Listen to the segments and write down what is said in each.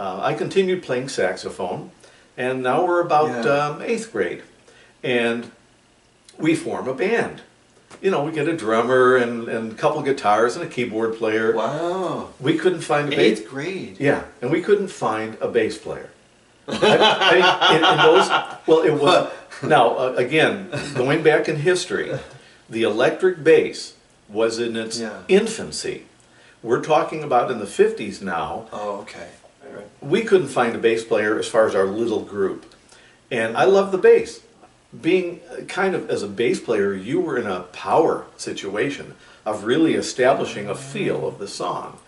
I continued playing saxophone, and now we're about 8th grade, and we form a band. You know, we get a drummer and a couple guitars and a keyboard player. Wow. We couldn't find a bass. 8th grade. Yeah, and we couldn't find a bass player. In those, well, it was, now, again, going back in history, the electric bass was in its infancy. We're talking about in the 50s now. Oh, okay. Right. We couldn't find a bass player as far as our little group. And I love the bass. Being kind of, as a bass player, you were in a power situation of really establishing a feel of the song.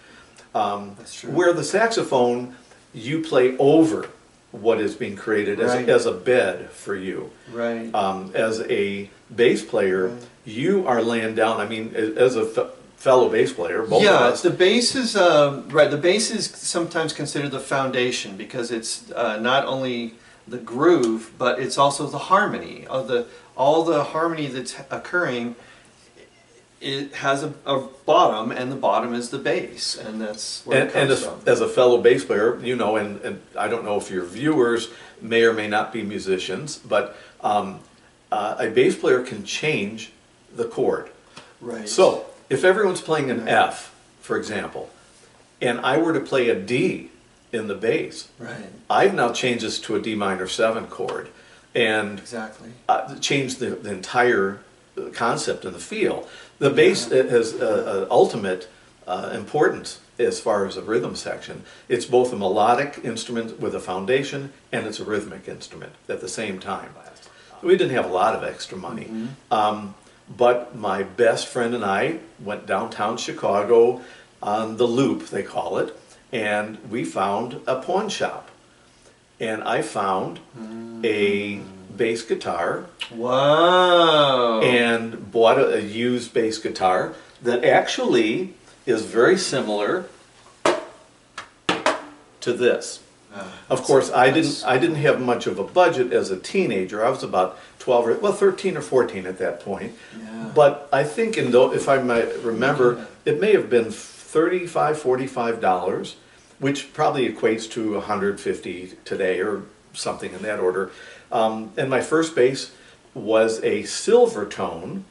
That's true. Where the saxophone, you play over what is being created as a bed for you. Right. As a bass player, you are laying down, I mean, as a fellow bass player, both of us. The bass is, right, the bass is sometimes considered the foundation because it's not only the groove, but it's also the harmony of all the harmony that's occurring. It has a bottom, and the bottom is the bass, and that's where it comes from. As a fellow bass player, you know, and I don't know if your viewers may or may not be musicians, but a bass player can change the chord. Right. So if everyone's playing an F, for example, and I were to play a D in the bass, I've now changed this to a D minor 7 chord, and changed the entire concept and the feel. The bass has ultimate importance as far as a rhythm section. It's both a melodic instrument with a foundation, and it's a rhythmic instrument at the same time. We didn't have a lot of extra money, but my best friend and I went downtown Chicago on the Loop, they call it, and we found a pawn shop, and I found a bass guitar. Wow! And bought a used bass guitar that actually is very similar to this. Of course, I didn't have much of a budget as a teenager. I was about 13 or 14 at that point. Yeah. But I think, if I might remember, it may have been $35, $45, which probably equates to $150 today or something in that order. And my first bass was a silver tone,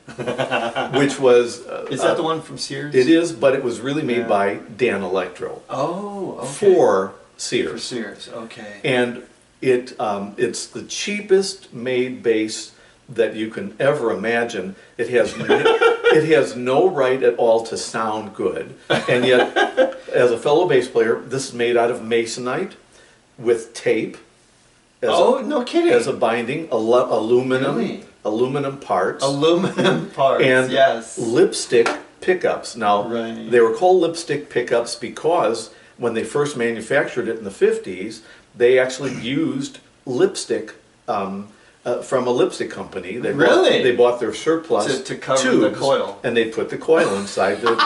which was... is that the one from Sears? It is, but it was really made by Dan Electro. Oh, okay. For Sears. For Sears, okay. And it's the cheapest made bass that you can ever imagine. It has no right at all to sound good. And yet, as a fellow bass player, this is made out of masonite with tape. No kidding. As a binding, aluminum, really? Aluminum parts. Aluminum parts, and lipstick pickups. Now, they were called lipstick pickups because when they first manufactured it in the 50s, they actually used lipstick from a lipstick company. They bought their surplus to cover tubes, the coil, and they put the coil inside the.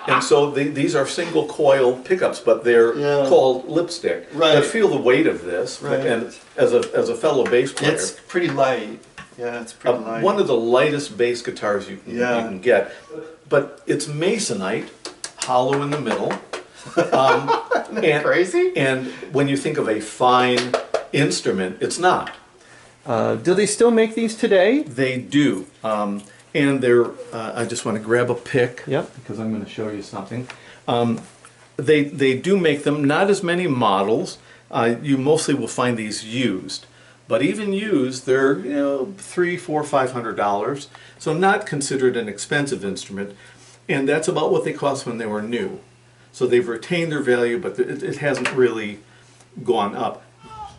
and so these are single coil pickups, but they're called lipstick. Right. But feel the weight of this, and as a fellow bass player, it's pretty light. Yeah, it's pretty light. One of the lightest bass guitars you can get, but it's masonite, hollow in the middle. Isn't that crazy? And when you think of a fine instrument, it's not. Do they still make these today? They do. And they're, I just want to grab a pick because I'm going to show you something. They do make them, not as many models. You mostly will find these used. But even used, they're $300, $400, $500. So not considered an expensive instrument. And that's about what they cost when they were new. So they've retained their value, but it hasn't really gone up.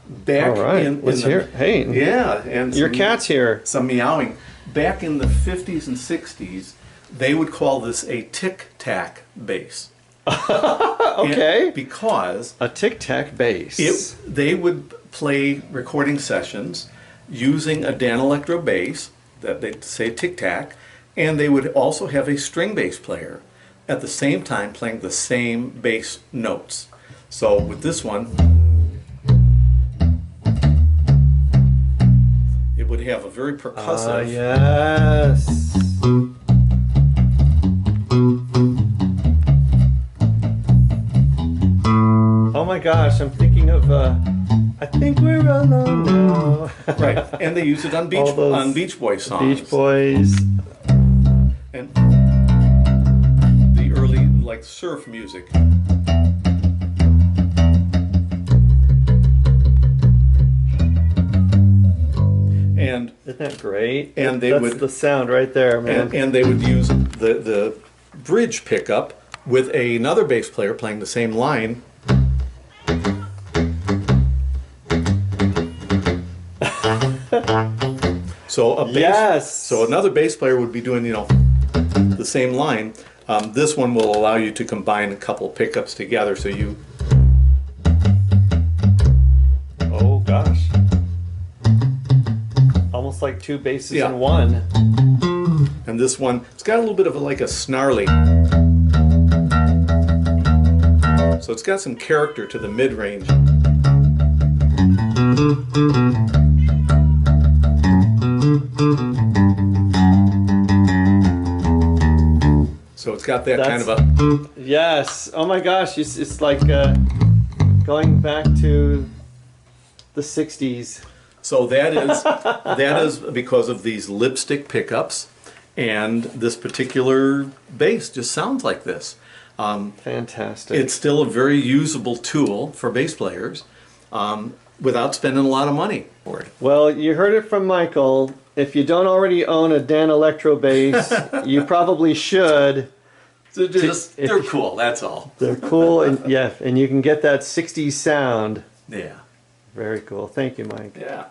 Back let's hear it. Hey, and your cat's here. Some meowing. Back in the 50s and 60s, they would call this a Tic Tac bass. Okay. And because a Tic Tac bass. They would play recording sessions using a Dan Electro bass that they say Tic Tac, and they would also have a string bass player at the same time playing the same bass notes. So with this one, it would have a very percussive. Yes. Oh my gosh, I'm thinking of I think we're alone now. Right, and they use it on Beach Boys songs. Beach Boys. And the early, like, surf music. And isn't that great? And that's the sound right there, man. And they would use the bridge pickup with another bass player playing the same line. So another bass player would be doing, you know, the same line. This one will allow you to combine a couple pickups together, so you. Oh gosh. Almost like two basses in one. And this one, it's got a little bit of like a snarly. So it's got some character to the mid-range. So it's got that kind of a... Yes. Oh my gosh, it's like going back to the 60s. So that is because of these lipstick pickups, and this particular bass just sounds like this. Fantastic. It's still a very usable tool for bass players without spending a lot of money for it. Well, you heard it from Michael. If you don't already own a Dan Electro bass, you probably should. They're cool, that's all. They're cool, and yeah, and you can get that 60s sound. Yeah. Very cool. Thank you, Mike. Yeah.